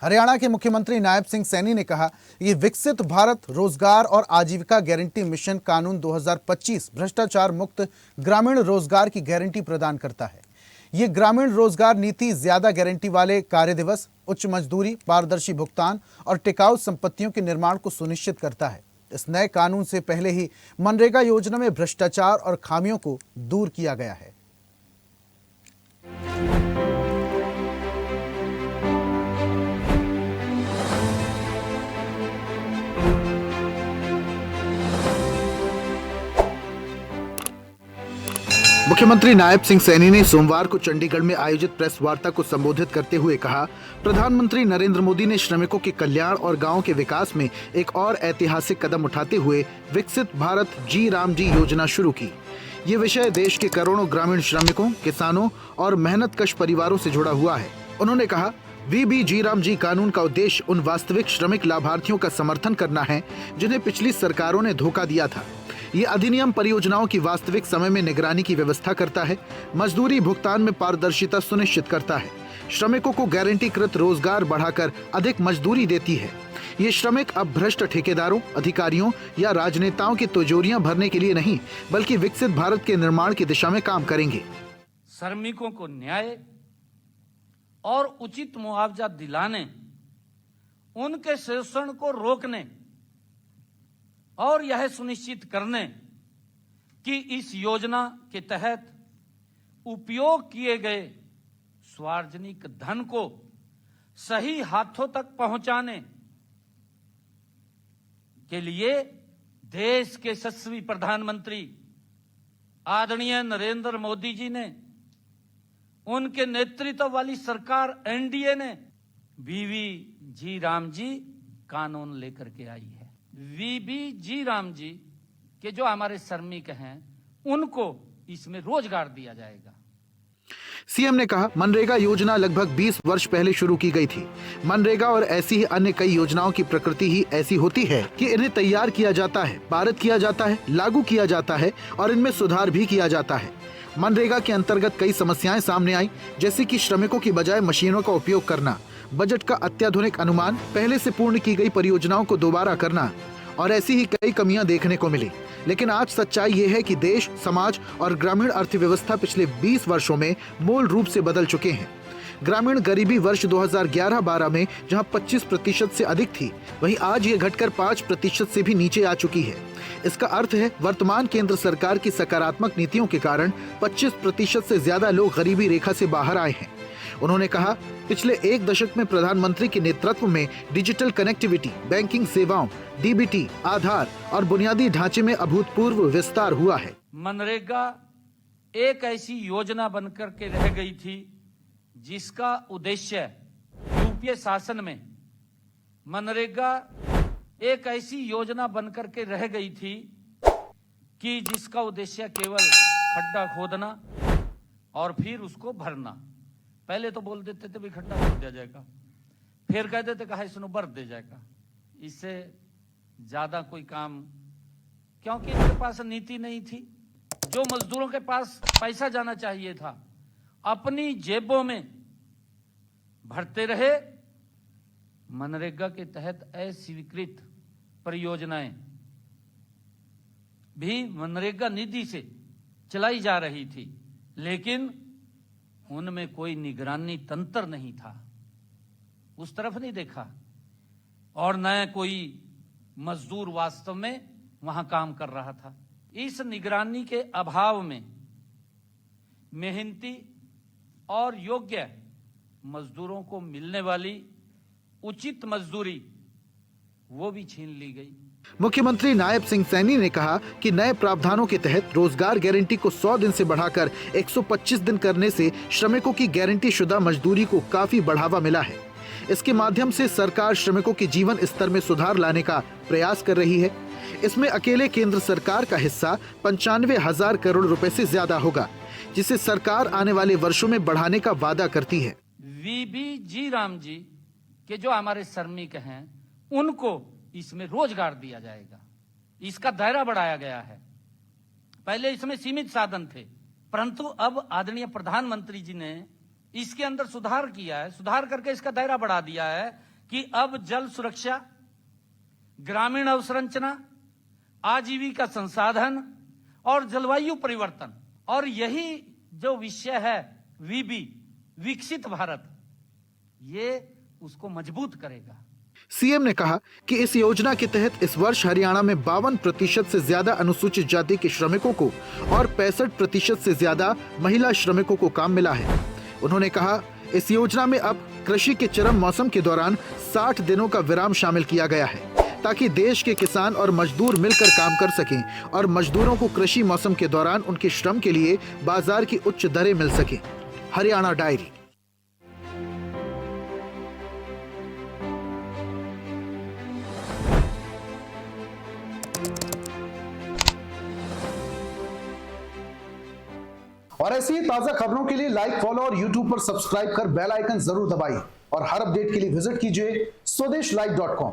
हरियाणा के मुख्यमंत्री नायब सिंह सैनी ने कहा कि विकसित भारत रोजगार और आजीविका गारंटी मिशन कानून 2025 भ्रष्टाचार मुक्त ग्रामीण रोजगार की गारंटी प्रदान करता है। ये ग्रामीण रोजगार नीति ज्यादा गारंटी वाले कार्य दिवस, उच्च मजदूरी, पारदर्शी भुगतान और टिकाऊ संपत्तियों के निर्माण को सुनिश्चित करता है। इस नए कानून से पहले ही मनरेगा योजना में भ्रष्टाचार और खामियों को दूर किया गया है। मुख्यमंत्री नायब सिंह सैनी ने सोमवार को चंडीगढ़ में आयोजित प्रेस वार्ता को संबोधित करते हुए कहा, प्रधानमंत्री नरेंद्र मोदी ने श्रमिकों के कल्याण और गांवों के विकास में एक और ऐतिहासिक कदम उठाते हुए विकसित भारत जी राम जी योजना शुरू की। ये विषय देश के करोड़ों ग्रामीण श्रमिकों, किसानों और मेहनतकश परिवारों से जुड़ा हुआ है। उन्होंने कहा, वीबी जी राम जी कानून का उद्देश्य उन वास्तविक श्रमिक लाभार्थियों का समर्थन करना है जिन्हें पिछली सरकारों ने धोखा दिया था। ये अधिनियम परियोजनाओं की वास्तविक समय में निगरानी की व्यवस्था करता है, मजदूरी भुगतान में पारदर्शिता सुनिश्चित करता है, श्रमिकों को गारंटीकृत रोजगार बढ़ाकर अधिक मजदूरी देती है। ये श्रमिक अब भ्रष्ट ठेकेदारों, अधिकारियों या राजनेताओं की तिजोरियां भरने के लिए नहीं, बल्कि विकसित भारत के निर्माण की दिशा में काम करेंगे। श्रमिकों को न्याय और उचित मुआवजा दिलाने, उनके शोषण को रोकने और यह सुनिश्चित करने कि इस योजना के तहत उपयोग किए गए सार्वजनिक धन को सही हाथों तक पहुंचाने के लिए देश के यशस्वी प्रधानमंत्री आदरणीय नरेंद्र मोदी जी ने, उनके नेतृत्व वाली सरकार एनडीए ने वीबी जी राम जी कानून लेकर के आई है। वीबी जी राम जी के जो हमारे श्रमिक हैं, उनको इसमें रोजगार दिया जाएगा। सीएम ने कहा, मनरेगा योजना लगभग 20 वर्ष पहले शुरू की गई थी। मनरेगा और ऐसी ही अन्य कई योजनाओं की प्रकृति ही ऐसी होती है कि इन्हें तैयार किया जाता है, पारित किया जाता है, लागू किया जाता है और इनमें सुधार भी किया जाता है। मनरेगा के अंतर्गत कई समस्याएं सामने आई, जैसे कि श्रमिकों की बजाय मशीनों का उपयोग करना, बजट का अत्याधुनिक अनुमान, पहले से पूर्ण की गई परियोजनाओं को दोबारा करना और ऐसी ही कई कमियां देखने को मिली। लेकिन आज सच्चाई ये है कि देश, समाज और ग्रामीण अर्थव्यवस्था पिछले 20 वर्षों में मूल रूप से बदल चुके हैं। ग्रामीण गरीबी वर्ष 2011-12 में जहां 25% से अधिक थी, वहीं आज ये घटकर 5% से भी नीचे आ चुकी है। इसका अर्थ है वर्तमान केंद्र सरकार की सकारात्मक नीतियों के कारण 25% से ज्यादा लोग गरीबी रेखा से बाहर आए हैं। उन्होंने कहा, पिछले एक दशक में प्रधानमंत्री के नेतृत्व में डिजिटल कनेक्टिविटी, बैंकिंग सेवाओं, डीबीटी, आधार और बुनियादी ढांचे में अभूतपूर्व विस्तार हुआ है। मनरेगा एक ऐसी योजना बनकर के रह गई थी जिसका उद्देश्य, यूपीए शासन में मनरेगा एक ऐसी योजना बनकर के रह गई थी कि जिसका उद्देश्य केवल खड्डा खोदना और फिर उसको भरना। पहले तो बोल देते थे भी खड्डा खोद दिया जाएगा, फिर कह देते कहा इसमें भर दिया जाएगा। इससे ज्यादा कोई काम, क्योंकि इनके पास नीति नहीं थी। जो मजदूरों के पास पैसा जाना चाहिए था, अपनी जेबों में भरते रहे। मनरेगा के तहत अस्वीकृत परियोजनाएं भी मनरेगा निधि से चलाई जा रही थी, लेकिन उनमें कोई निगरानी तंत्र नहीं था, उस तरफ नहीं देखा, और न कोई मजदूर वास्तव में वहां काम कर रहा था। इस निगरानी के अभाव में मेहनती और योग्य मजदूरों को मिलने वाली उचित मजदूरी वो भी छीन ली गई। मुख्यमंत्री नायब सिंह सैनी ने कहा कि नए प्रावधानों के तहत रोजगार गारंटी को 100 दिन से बढ़ाकर 125 दिन करने से श्रमिकों की गारंटी शुदा मजदूरी को काफी बढ़ावा मिला है। इसके माध्यम से सरकार श्रमिकों के जीवन स्तर में सुधार लाने का प्रयास कर रही है। इसमें अकेले केंद्र सरकार का हिस्सा 95,000 करोड़ रुपए से ज्यादा होगा, जिसे सरकार आने वाले वर्षों में बढ़ाने का वादा करती है। वीबी जी राम जी के जो हमारे श्रमिक हैं, उनको इसमें रोजगार दिया जाएगा। इसका दायरा बढ़ाया गया है। पहले इसमें सीमित साधन थे, परंतु अब आदरणीय प्रधानमंत्री जी ने इसके अंदर सुधार किया है। सुधार करके इसका दायरा बढ़ा दिया है कि अब जल सुरक्षा, ग्रामीण अवसंरचना, आजीविका संसाधन और जलवायु परिवर्तन, और यही जो विषय है वीबी, विकसित भारत, ये उसको मजबूत करेगा। सीएम ने कहा कि इस योजना के तहत इस वर्ष हरियाणा में 52% से ज्यादा अनुसूचित जाति के श्रमिकों को और 65% से ज्यादा महिला श्रमिकों को काम मिला है। उन्होंने कहा, इस योजना में अब कृषि के चरम मौसम के दौरान 60 दिनों का विराम शामिल किया गया है, ताकि देश के किसान और मजदूर मिलकर काम कर सकें और मजदूरों को कृषि मौसम के दौरान उनके श्रम के लिए बाजार की उच्च दरें मिल सकें। हरियाणा डायरी। और ऐसी ही ताजा खबरों के लिए लाइक, फॉलो और यूट्यूब पर सब्सक्राइब कर बेल आइकन जरूर दबाइए और हर अपडेट के लिए विजिट कीजिए स्वदेशलाइव.com।